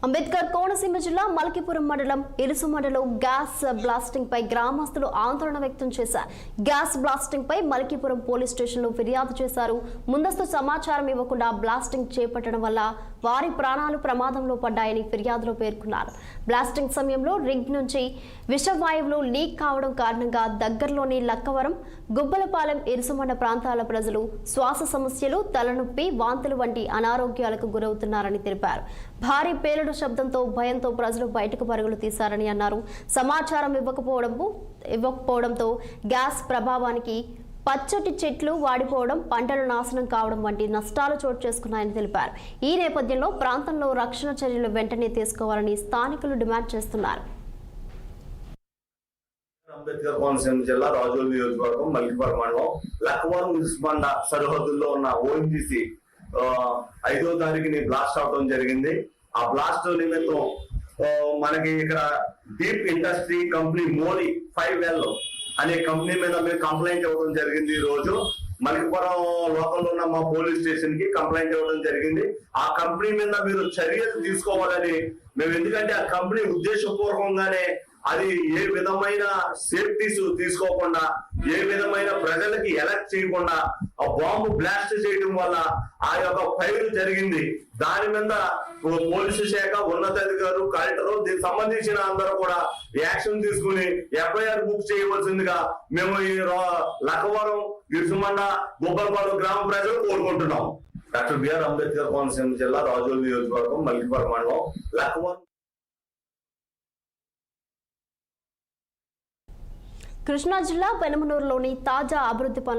అంబేద్కర్ కోనసీమ జిల్లా మల్కీపురం మండలం ఇరుసుమండలో gas blasting పై గ్రామస్తులు ఆందోళన వ్యక్తం చేశారు. గ్యాస్ బ్లాస్టింగ్ పై మల్కీపురం పోలీస్ స్టేషన్లో ఫిర్యాదు చేశారు. ముందస్తు సమాచారం ఇవ్వకుండా బ్లాస్టింగ్ చేపట్టడం వల్ల వారి ప్రాణాలు ప్రమాదంలో పడ్డాయని ఫిర్యాదులో పేర్కొన్నారు. బ్లాస్టింగ్ సమయంలో రిగ్ నుంచి విషవాయువులు లీక్ కావడం కారణంగా దగ్గరలోని లక్కవరం, గుబ్బలపాలెం, ఇరుసుమండ ప్రాంతాల ప్రజలు శ్వాస సమస్యలు, తలనొప్పి, వాంతులు వంటి అనారోగ్యాలకు గురవుతున్నారని తెలిపారు. భారీ పేలుడు శబ్దంతో భయంతో ప్రజలు బయటకు పరుగులు తీశారని అన్నారు. సమాచారం ఇవ్వకపోవడంతో గ్యాస్ ప్రభావానికి పచ్చటి చెట్లు వాడిపోవడం, పంటలు నాశనం కావడం వంటి నష్టాలు చోటు చేసుకున్నాయని తెలిపారు. ఈ నేపథ్యంలో ప్రాంతంలో రక్షణ చర్యలు వెంటనే తీసుకోవాలని స్థానికులు డిమాండ్ చేస్తున్నారు. అంబేద్కర్ కోనసీమ జిల్లా రాజోల్ నియోజకవర్గం మల్కీపురం మండలం లక్కవరం ఉస్మాన్ సరిహద్దుల్లో ఉన్న ఓఎన్జీసీ 5వ తారీఖుని బ్లాస్ట్ అవడం జరిగింది. ఆ బ్లాస్ట్ నిమిత్తం మనకి ఇక్కడ deep industry company mori 5L అనే కంపెనీ మీద మేము కంప్లైంట్ ఇవ్వడం జరిగింది. ఈ రోజు మల్కీపురం లోకల్లో ఉన్న మా పోలీస్ స్టేషన్ కి కంప్లైంట్ ఇవ్వడం జరిగింది. ఆ కంపెనీ మీద మీరు చర్యలు తీసుకోవాలని మేము, ఎందుకంటే ఆ కంపెనీ ఉద్దేశపూర్వకంగానే అది ఏ విధమైన సేఫ్టీస్ తీసుకోకుండా, ఏ విధమైన ప్రజలకి ఎలక్ట్ చేయకుండా ఆ బాంబు బ్లాస్ట్ చేయడం వల్ల ఆ యొక్క ఫైర్ జరిగింది. దాని మీద పోలీసు శాఖ ఉన్నతాధికారులు, కలెక్టర్, దీనికి సంబంధించిన అందరూ కూడా యాక్షన్ తీసుకుని FIR బుక్ చేయవలసిందిగా మేము ఈ లక్కవరం, ఇరుసుమండ, గుబ్బలపాలెం గ్రామ ప్రజలు కోరుకుంటున్నాం. డాక్టర్ బిఆర్ అంబేద్కర్ కోనసీమ జిల్లా రాజోల్ నియోజకవర్గం మల్కీపురం మండలం లక్కవరం. కృష్ణా జిల్లా పెనమనూరులోని తాజా అభివృద్ధి పనులు